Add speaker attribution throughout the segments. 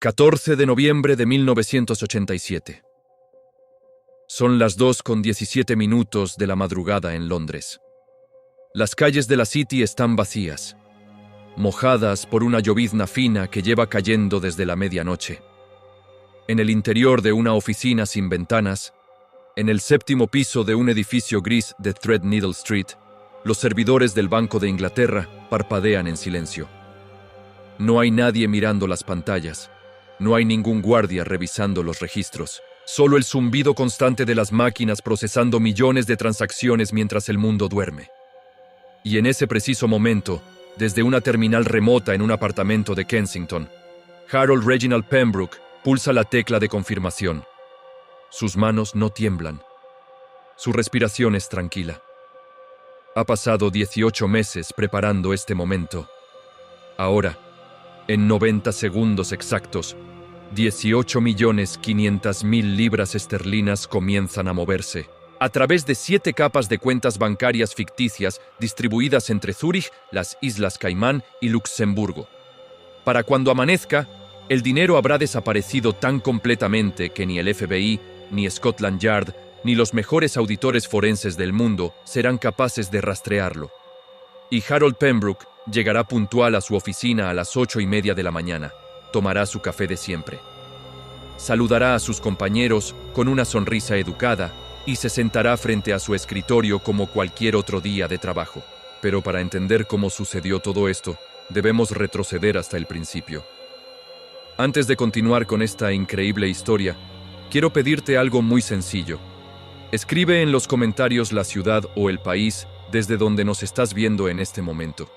Speaker 1: 14 de noviembre de 1987. Son las 2:17 de la madrugada en Londres. Las calles de la City están vacías, mojadas por una llovizna fina que lleva cayendo desde la medianoche. En el interior de una oficina sin ventanas, en el 7º piso de un edificio gris de Threadneedle Street, los servidores del Banco de Inglaterra parpadean en silencio. No hay nadie mirando las pantallas. No hay ningún guardia revisando los registros. Solo el zumbido constante de las máquinas procesando millones de transacciones mientras el mundo duerme. Y en ese preciso momento, desde una terminal remota en un apartamento de Kensington, Harold Reginald Pembroke pulsa la tecla de confirmación. Sus manos no tiemblan. Su respiración es tranquila. Ha pasado 18 meses preparando este momento. Ahora, en 90 segundos exactos, 18.500.000 libras esterlinas comienzan a moverse, a través de 7 capas de cuentas bancarias ficticias distribuidas entre Zúrich, las Islas Caimán y Luxemburgo. Para cuando amanezca, el dinero habrá desaparecido tan completamente que ni el FBI, ni Scotland Yard, ni los mejores auditores forenses del mundo serán capaces de rastrearlo. Y Harold Pembroke llegará puntual a su oficina a las 8:30 de la mañana. Tomará su café de siempre. Saludará a sus compañeros con una sonrisa educada y se sentará frente a su escritorio como cualquier otro día de trabajo. Pero para entender cómo sucedió todo esto, debemos retroceder hasta el principio. Antes de continuar con esta increíble historia, quiero pedirte algo muy sencillo. Escribe en los comentarios la ciudad o el país desde donde nos estás viendo en este momento.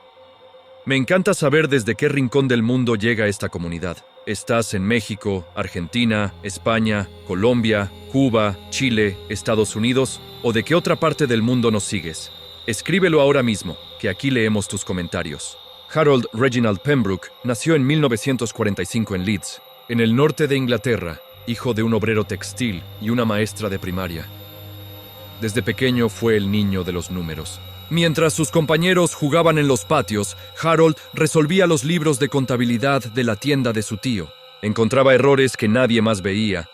Speaker 1: Me encanta saber desde qué rincón del mundo llega esta comunidad. ¿Estás en México, Argentina, España, Colombia, Cuba, Chile, Estados Unidos? ¿O de qué otra parte del mundo nos sigues? Escríbelo ahora mismo, que aquí leemos tus comentarios. Harold Reginald Pembroke nació en 1945 en Leeds, en el norte de Inglaterra, hijo de un obrero textil y una maestra de primaria. Desde pequeño fue el niño de los números. Mientras sus compañeros jugaban en los patios, Harold resolvía los libros de contabilidad de la tienda de su tío. Encontraba errores que nadie más veía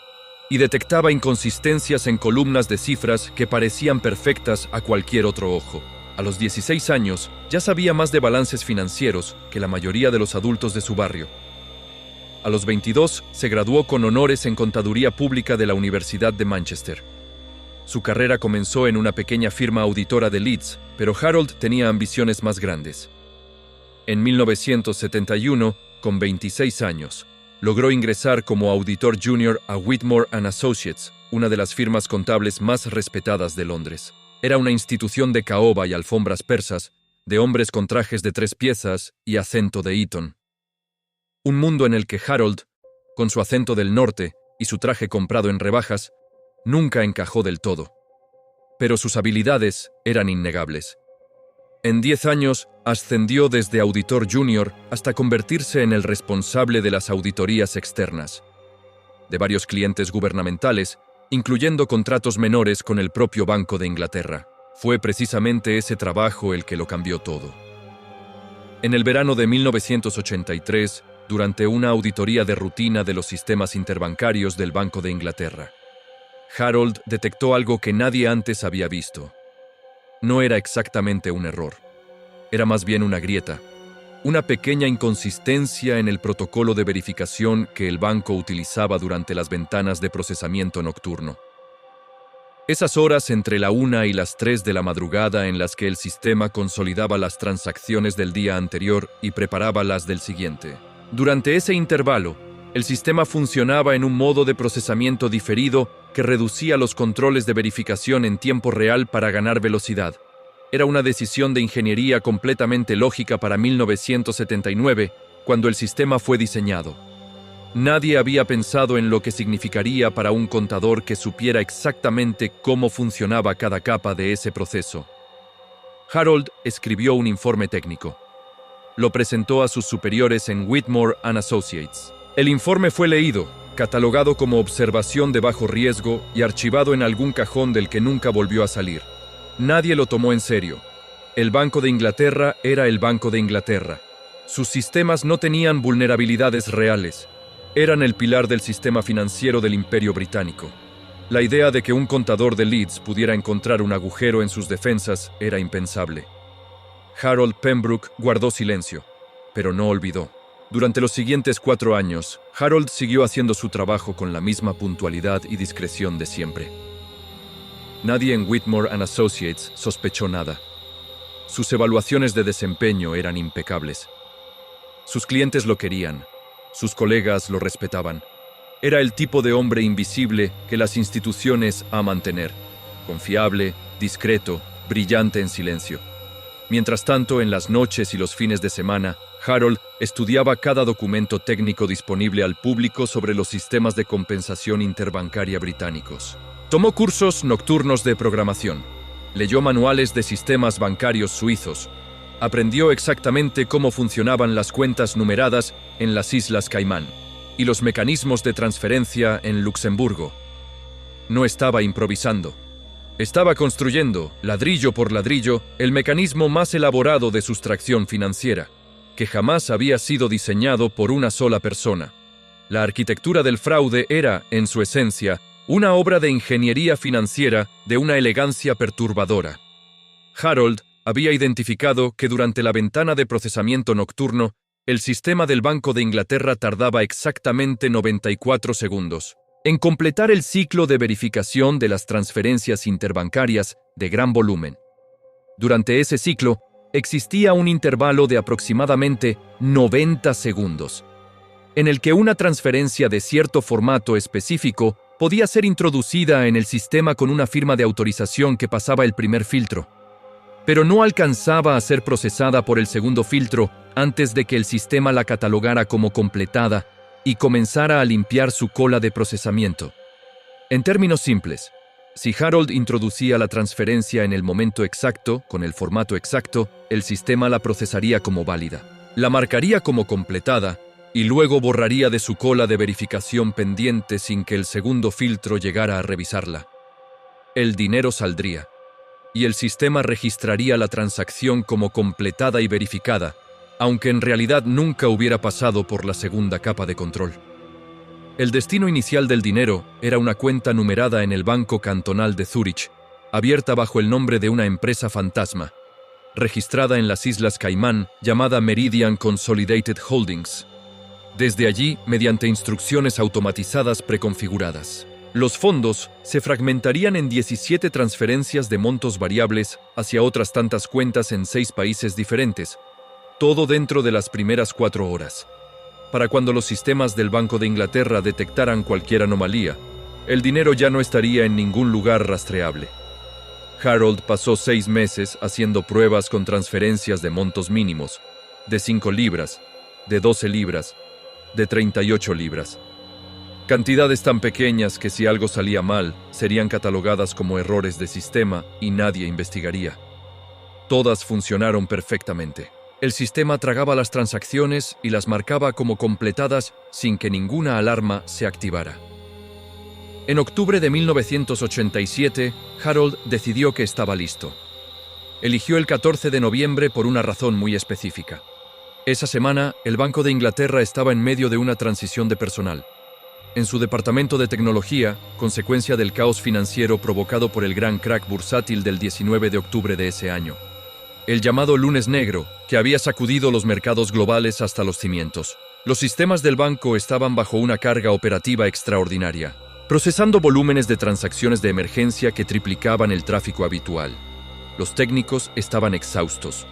Speaker 1: y detectaba inconsistencias en columnas de cifras que parecían perfectas a cualquier otro ojo. A los 16 años, ya sabía más de balances financieros que la mayoría de los adultos de su barrio. A los 22, se graduó con honores en Contaduría Pública de la Universidad de Manchester. Su carrera comenzó en una pequeña firma auditora de Leeds, pero Harold tenía ambiciones más grandes. En 1971, con 26 años, logró ingresar como auditor junior a Whitmore & Associates, una de las firmas contables más respetadas de Londres. Era una institución de caoba y alfombras persas, de hombres con trajes de 3 piezas y acento de Eton. Un mundo en el que Harold, con su acento del norte y su traje comprado en rebajas, nunca encajó del todo. Pero sus habilidades eran innegables. En 10 años, ascendió desde auditor junior hasta convertirse en el responsable de las auditorías externas, de varios clientes gubernamentales, incluyendo contratos menores con el propio Banco de Inglaterra. Fue precisamente ese trabajo el que lo cambió todo. En el verano de 1983, durante una auditoría de rutina de los sistemas interbancarios del Banco de Inglaterra, Harold detectó algo que nadie antes había visto. No era exactamente un error. Era más bien una grieta, una pequeña inconsistencia en el protocolo de verificación que el banco utilizaba durante las ventanas de procesamiento nocturno. Esas horas entre la 1 y las 3 de la madrugada en las que el sistema consolidaba las transacciones del día anterior y preparaba las del siguiente. Durante ese intervalo, el sistema funcionaba en un modo de procesamiento diferido que reducía los controles de verificación en tiempo real para ganar velocidad. Era una decisión de ingeniería completamente lógica para 1979, cuando el sistema fue diseñado. Nadie había pensado en lo que significaría para un contador que supiera exactamente cómo funcionaba cada capa de ese proceso. Harold escribió un informe técnico. Lo presentó a sus superiores en Whitmore & Associates. El informe fue leído, catalogado como observación de bajo riesgo y archivado en algún cajón del que nunca volvió a salir. Nadie lo tomó en serio. El Banco de Inglaterra era el Banco de Inglaterra. Sus sistemas no tenían vulnerabilidades reales. Eran el pilar del sistema financiero del Imperio Británico. La idea de que un contador de Leeds pudiera encontrar un agujero en sus defensas era impensable. Harold Pembroke guardó silencio, pero no olvidó. Durante los siguientes 4 años, Harold siguió haciendo su trabajo con la misma puntualidad y discreción de siempre. Nadie en Whitmore & Associates sospechó nada. Sus evaluaciones de desempeño eran impecables. Sus clientes lo querían, sus colegas lo respetaban. Era el tipo de hombre invisible que las instituciones aman tener, confiable, discreto, brillante en silencio. Mientras tanto, en las noches y los fines de semana, Harold estudiaba cada documento técnico disponible al público sobre los sistemas de compensación interbancaria británicos. Tomó cursos nocturnos de programación, leyó manuales de sistemas bancarios suizos, aprendió exactamente cómo funcionaban las cuentas numeradas en las Islas Caimán y los mecanismos de transferencia en Luxemburgo. No estaba improvisando. Estaba construyendo, ladrillo por ladrillo, el mecanismo más elaborado de sustracción financiera, que jamás había sido diseñado por una sola persona. La arquitectura del fraude era, en su esencia, una obra de ingeniería financiera de una elegancia perturbadora. Harold había identificado que durante la ventana de procesamiento nocturno, el sistema del Banco de Inglaterra tardaba exactamente 94 segundos en completar el ciclo de verificación de las transferencias interbancarias de gran volumen. Durante ese ciclo, existía un intervalo de aproximadamente 90 segundos, en el que una transferencia de cierto formato específico podía ser introducida en el sistema con una firma de autorización que pasaba el primer filtro, pero no alcanzaba a ser procesada por el segundo filtro antes de que el sistema la catalogara como completada y comenzara a limpiar su cola de procesamiento. En términos simples, si Harold introducía la transferencia en el momento exacto, con el formato exacto, el sistema la procesaría como válida, la marcaría como completada y luego borraría de su cola de verificación pendiente sin que el segundo filtro llegara a revisarla. El dinero saldría, y el sistema registraría la transacción como completada y verificada, aunque en realidad nunca hubiera pasado por la segunda capa de control. El destino inicial del dinero era una cuenta numerada en el Banco Cantonal de Zúrich, abierta bajo el nombre de una empresa fantasma, registrada en las Islas Caimán, llamada Meridian Consolidated Holdings. Desde allí, mediante instrucciones automatizadas preconfiguradas, los fondos se fragmentarían en 17 transferencias de montos variables hacia otras tantas cuentas en 6 países diferentes, todo dentro de las primeras 4 horas. Para cuando los sistemas del Banco de Inglaterra detectaran cualquier anomalía, el dinero ya no estaría en ningún lugar rastreable. Harold pasó 6 meses haciendo pruebas con transferencias de montos mínimos, de 5 libras, de 12 libras, de 38 libras. Cantidades tan pequeñas que si algo salía mal, serían catalogadas como errores de sistema y nadie investigaría. Todas funcionaron perfectamente. El sistema tragaba las transacciones y las marcaba como completadas sin que ninguna alarma se activara. En octubre de 1987, Harold decidió que estaba listo. Eligió el 14 de noviembre por una razón muy específica. Esa semana, el Banco de Inglaterra estaba en medio de una transición de personal. En su departamento de tecnología, consecuencia del caos financiero provocado por el gran crack bursátil del 19 de octubre de ese año. El llamado lunes negro, que había sacudido los mercados globales hasta los cimientos. Los sistemas del banco estaban bajo una carga operativa extraordinaria, procesando volúmenes de transacciones de emergencia que triplicaban el tráfico habitual. Los técnicos estaban exhaustos.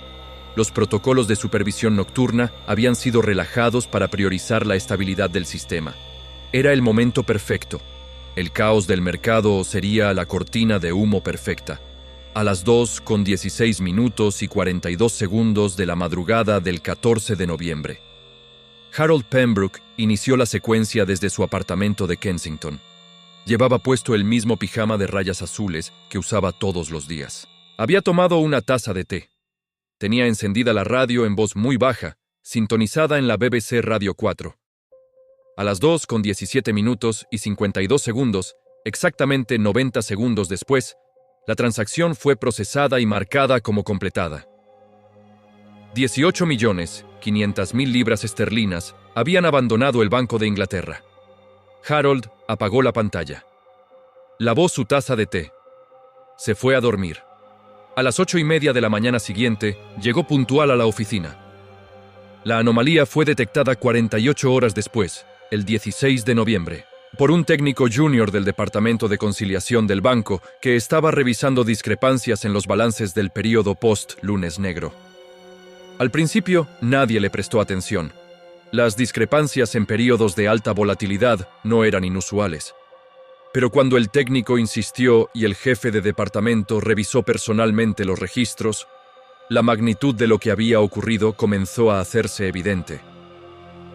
Speaker 1: Los protocolos de supervisión nocturna habían sido relajados para priorizar la estabilidad del sistema. Era el momento perfecto. El caos del mercado sería la cortina de humo perfecta. A las 2:16 y 42 segundos de la madrugada del 14 de noviembre. Harold Pembroke inició la secuencia desde su apartamento de Kensington. Llevaba puesto el mismo pijama de rayas azules que usaba todos los días. Había tomado una taza de té. Tenía encendida la radio en voz muy baja, sintonizada en la BBC Radio 4. A las 2:17 y 52 segundos, exactamente 90 segundos después, la transacción fue procesada y marcada como completada. 18 millones 500.000 libras esterlinas, habían abandonado el Banco de Inglaterra. Harold apagó la pantalla. Lavó su taza de té. Se fue a dormir. A las 8:30 de la mañana siguiente, llegó puntual a la oficina. La anomalía fue detectada 48 horas después, el 16 de noviembre, por un técnico junior del Departamento de Conciliación del banco que estaba revisando discrepancias en los balances del período post-Lunes Negro. Al principio, nadie le prestó atención. Las discrepancias en períodos de alta volatilidad no eran inusuales. Pero cuando el técnico insistió y el jefe de departamento revisó personalmente los registros, la magnitud de lo que había ocurrido comenzó a hacerse evidente.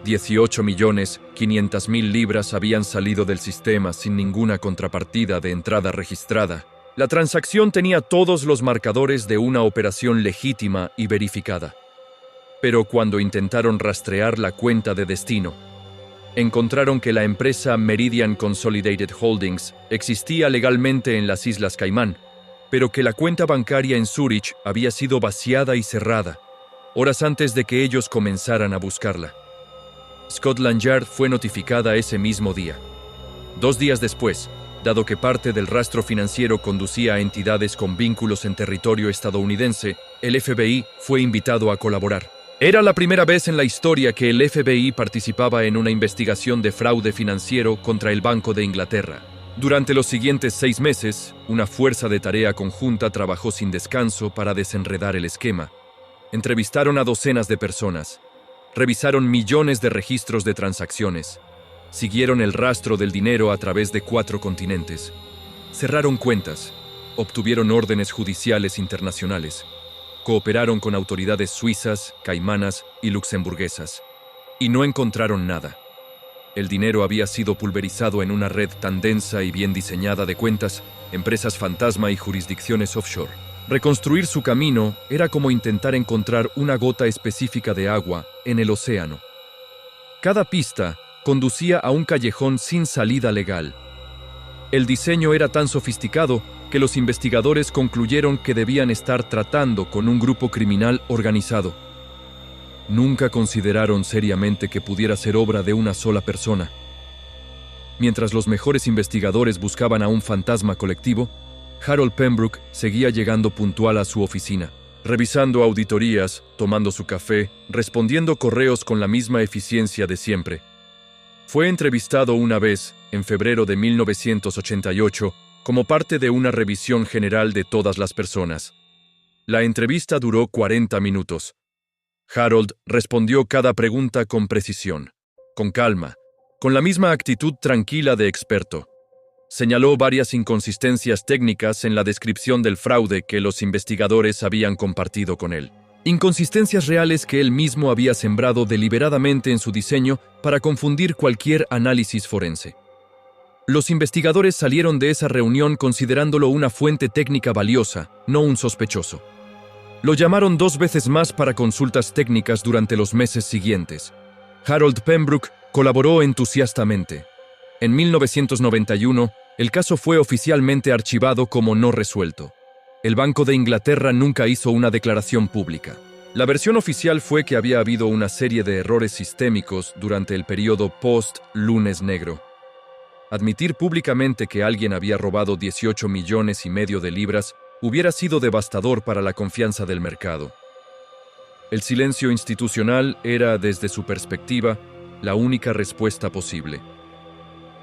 Speaker 1: 18.500.000 libras habían salido del sistema sin ninguna contrapartida de entrada registrada. La transacción tenía todos los marcadores de una operación legítima y verificada. Pero cuando intentaron rastrear la cuenta de destino, encontraron que la empresa Meridian Consolidated Holdings existía legalmente en las Islas Caimán, pero que la cuenta bancaria en Zúrich había sido vaciada y cerrada, horas antes de que ellos comenzaran a buscarla. Scotland Yard fue notificada ese mismo día. 2 días después, dado que parte del rastro financiero conducía a entidades con vínculos en territorio estadounidense, el FBI fue invitado a colaborar. Era la primera vez en la historia que el FBI participaba en una investigación de fraude financiero contra el Banco de Inglaterra. Durante los siguientes 6 meses, una fuerza de tarea conjunta trabajó sin descanso para desenredar el esquema. Entrevistaron a docenas de personas, revisaron millones de registros de transacciones, siguieron el rastro del dinero a través de 4 continentes, cerraron cuentas, obtuvieron órdenes judiciales internacionales, cooperaron con autoridades suizas, caimanas y luxemburguesas, y no encontraron nada. El dinero había sido pulverizado en una red tan densa y bien diseñada de cuentas, empresas fantasma y jurisdicciones offshore. Reconstruir su camino era como intentar encontrar una gota específica de agua en el océano. Cada pista conducía a un callejón sin salida legal. El diseño era tan sofisticado que los investigadores concluyeron que debían estar tratando con un grupo criminal organizado. Nunca consideraron seriamente que pudiera ser obra de una sola persona. Mientras los mejores investigadores buscaban a un fantasma colectivo, Harold Pembroke seguía llegando puntual a su oficina, revisando auditorías, tomando su café, respondiendo correos con la misma eficiencia de siempre. Fue entrevistado una vez, en febrero de 1988, como parte de una revisión general de todas las personas. La entrevista duró 40 minutos. Harold respondió cada pregunta con precisión, con calma, con la misma actitud tranquila de experto. Señaló varias inconsistencias técnicas en la descripción del fraude que los investigadores habían compartido con él. Inconsistencias reales que él mismo había sembrado deliberadamente en su diseño para confundir cualquier análisis forense. Los investigadores salieron de esa reunión considerándolo una fuente técnica valiosa, no un sospechoso. Lo llamaron 2 veces más para consultas técnicas durante los meses siguientes. Harold Pembroke colaboró entusiastamente. En 1991, el caso fue oficialmente archivado como no resuelto. El Banco de Inglaterra nunca hizo una declaración pública. La versión oficial fue que había habido una serie de errores sistémicos durante el período post-Lunes Negro. Admitir públicamente que alguien había robado 18,5 millones de libras hubiera sido devastador para la confianza del mercado. El silencio institucional era, desde su perspectiva, la única respuesta posible.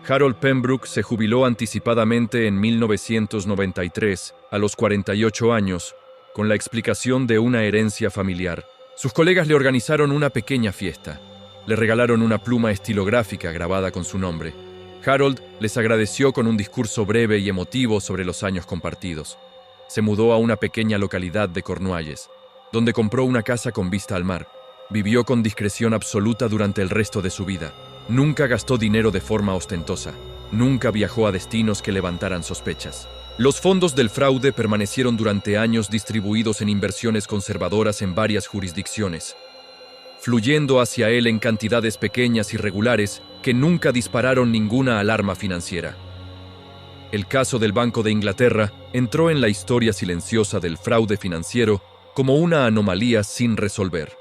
Speaker 1: Harold Pembroke se jubiló anticipadamente en 1993, a los 48 años, con la explicación de una herencia familiar. Sus colegas le organizaron una pequeña fiesta. Le regalaron una pluma estilográfica grabada con su nombre. Harold les agradeció con un discurso breve y emotivo sobre los años compartidos. Se mudó a una pequeña localidad de Cornualles, donde compró una casa con vista al mar. Vivió con discreción absoluta durante el resto de su vida. Nunca gastó dinero de forma ostentosa. Nunca viajó a destinos que levantaran sospechas. Los fondos del fraude permanecieron durante años distribuidos en inversiones conservadoras en varias jurisdicciones, fluyendo hacia él en cantidades pequeñas y regulares que nunca dispararon ninguna alarma financiera. El caso del Banco de Inglaterra entró en la historia silenciosa del fraude financiero como una anomalía sin resolver.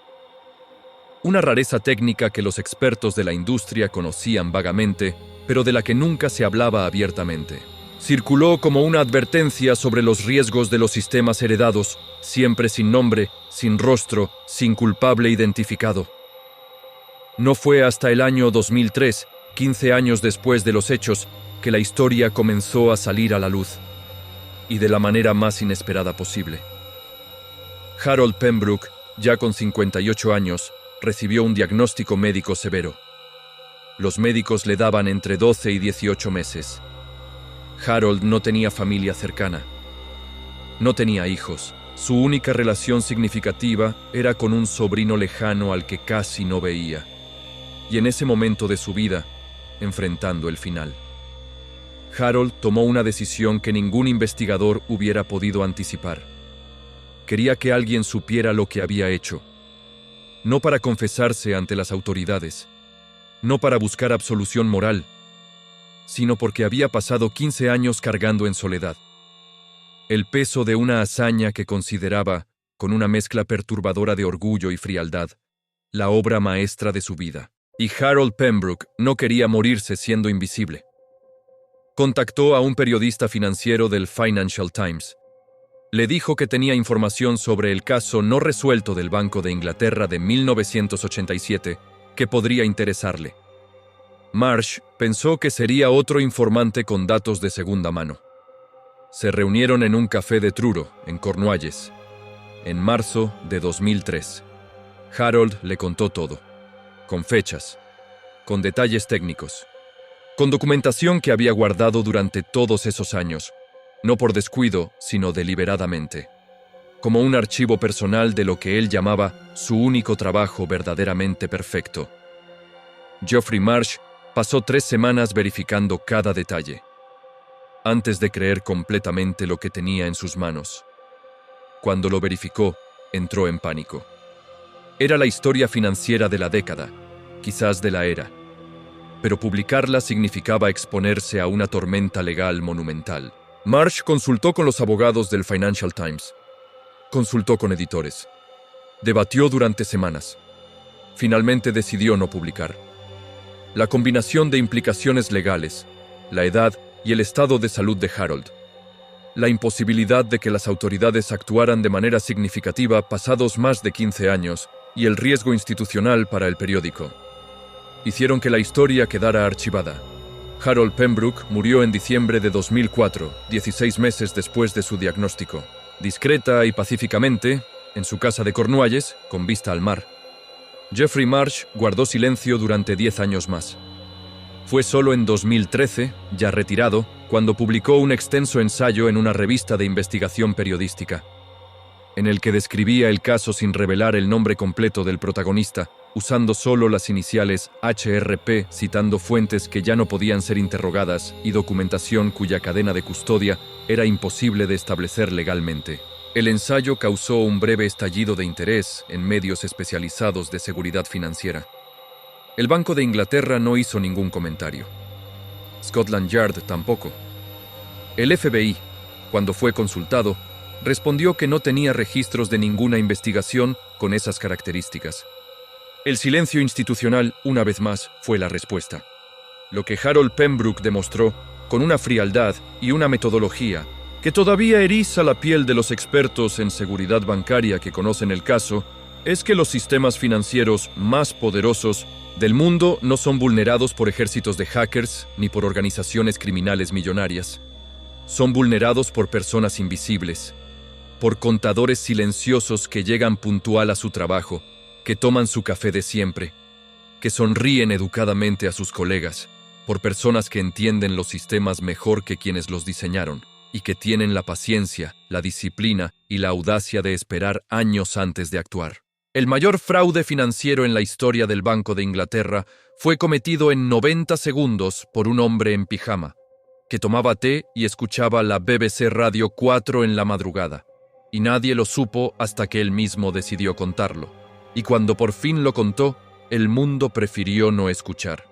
Speaker 1: una rareza técnica que los expertos de la industria conocían vagamente, pero de la que nunca se hablaba abiertamente. Circuló como una advertencia sobre los riesgos de los sistemas heredados, siempre sin nombre, sin rostro, sin culpable identificado. No fue hasta el año 2003, 15 años después de los hechos, que la historia comenzó a salir a la luz, y de la manera más inesperada posible. Harold Pembroke, ya con 58 años, recibió un diagnóstico médico severo. Los médicos le daban entre 12 y 18 meses. Harold no tenía familia cercana. No tenía hijos. Su única relación significativa era con un sobrino lejano al que casi no veía. Y en ese momento de su vida, enfrentando el final. Harold tomó una decisión que ningún investigador hubiera podido anticipar. Quería que alguien supiera lo que había hecho. No para confesarse ante las autoridades, no para buscar absolución moral, sino porque había pasado 15 años cargando en soledad el peso de una hazaña que consideraba, con una mezcla perturbadora de orgullo y frialdad, la obra maestra de su vida. Y Harold Pembroke no quería morirse siendo invisible. Contactó a un periodista financiero del Financial Times. Le dijo que tenía información sobre el caso no resuelto del Banco de Inglaterra de 1987 que podría interesarle. Marsh pensó que sería otro informante con datos de segunda mano. Se reunieron en un café de Truro, en Cornualles, en marzo de 2003. Harold le contó todo, con fechas, con detalles técnicos, con documentación que había guardado durante todos esos años, no por descuido, sino deliberadamente, como un archivo personal de lo que él llamaba su único trabajo verdaderamente perfecto. Geoffrey Marsh pasó 3 semanas verificando cada detalle, antes de creer completamente lo que tenía en sus manos. Cuando lo verificó, entró en pánico. Era la historia financiera de la década, quizás de la era, pero publicarla significaba exponerse a una tormenta legal monumental. Marsh consultó con los abogados del Financial Times, consultó con editores, debatió durante semanas. Finalmente decidió no publicar. La combinación de implicaciones legales, la edad y el estado de salud de Harold, la imposibilidad de que las autoridades actuaran de manera significativa pasados más de 15 años y el riesgo institucional para el periódico, hicieron que la historia quedara archivada. Harold Pembroke murió en diciembre de 2004, 16 meses después de su diagnóstico, discreta y pacíficamente, en su casa de Cornualles, con vista al mar. Geoffrey Marsh guardó silencio durante 10 años más. Fue solo en 2013, ya retirado, cuando publicó un extenso ensayo en una revista de investigación periodística, en el que describía el caso sin revelar el nombre completo del protagonista, usando solo las iniciales HRP, citando fuentes que ya no podían ser interrogadas y documentación cuya cadena de custodia era imposible de establecer legalmente. El ensayo causó un breve estallido de interés en medios especializados de seguridad financiera. El Banco de Inglaterra no hizo ningún comentario. Scotland Yard tampoco. El FBI, cuando fue consultado, respondió que no tenía registros de ninguna investigación con esas características. El silencio institucional, una vez más, fue la respuesta. Lo que Harold Pembroke demostró, con una frialdad y una metodología que todavía eriza la piel de los expertos en seguridad bancaria que conocen el caso, es que los sistemas financieros más poderosos del mundo no son vulnerados por ejércitos de hackers ni por organizaciones criminales millonarias. Son vulnerados por personas invisibles, por contadores silenciosos que llegan puntual a su trabajo, que toman su café de siempre, que sonríen educadamente a sus colegas, por personas que entienden los sistemas mejor que quienes los diseñaron y que tienen la paciencia, la disciplina y la audacia de esperar años antes de actuar. El mayor fraude financiero en la historia del Banco de Inglaterra fue cometido en 90 segundos por un hombre en pijama, que tomaba té y escuchaba la BBC Radio 4 en la madrugada, y nadie lo supo hasta que él mismo decidió contarlo. Y cuando por fin lo contó, el mundo prefirió no escuchar.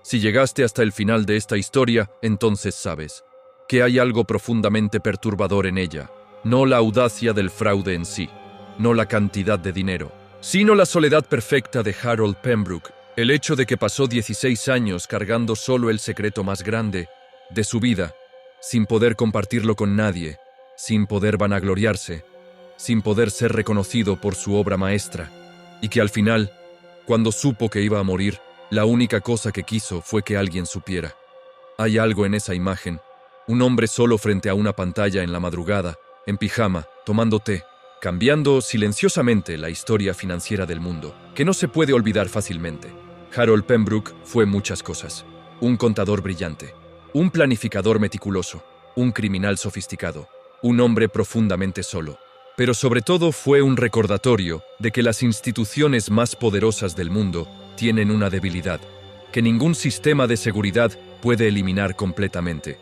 Speaker 1: Si llegaste hasta el final de esta historia, entonces sabes que hay algo profundamente perturbador en ella, no la audacia del fraude en sí, no la cantidad de dinero, sino la soledad perfecta de Harold Pembroke, el hecho de que pasó 16 años cargando solo el secreto más grande de su vida, sin poder compartirlo con nadie, sin poder vanagloriarse, sin poder ser reconocido por su obra maestra, y que al final, cuando supo que iba a morir, la única cosa que quiso fue que alguien supiera. Hay algo en esa imagen, un hombre solo frente a una pantalla en la madrugada, en pijama, tomando té, cambiando silenciosamente la historia financiera del mundo, que no se puede olvidar fácilmente. Harold Pembroke fue muchas cosas. Un contador brillante, un planificador meticuloso, un criminal sofisticado, un hombre profundamente solo. Pero sobre todo fue un recordatorio de que las instituciones más poderosas del mundo tienen una debilidad, que ningún sistema de seguridad puede eliminar completamente.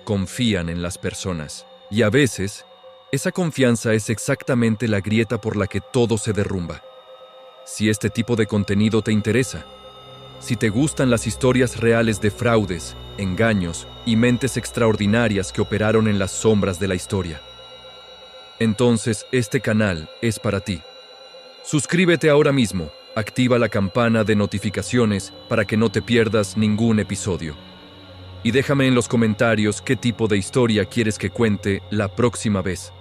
Speaker 1: Confían en las personas. Y a veces, esa confianza es exactamente la grieta por la que todo se derrumba. Si este tipo de contenido te interesa, si te gustan las historias reales de fraudes, engaños y mentes extraordinarias que operaron en las sombras de la historia, entonces este canal es para ti. Suscríbete ahora mismo, activa la campana de notificaciones para que no te pierdas ningún episodio. Y déjame en los comentarios qué tipo de historia quieres que cuente la próxima vez.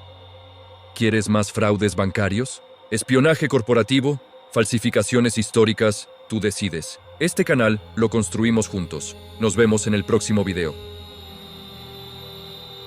Speaker 1: ¿Quieres más fraudes bancarios? ¿Espionaje corporativo? ¿Falsificaciones históricas? Tú decides. Este canal lo construimos juntos. Nos vemos en el próximo video.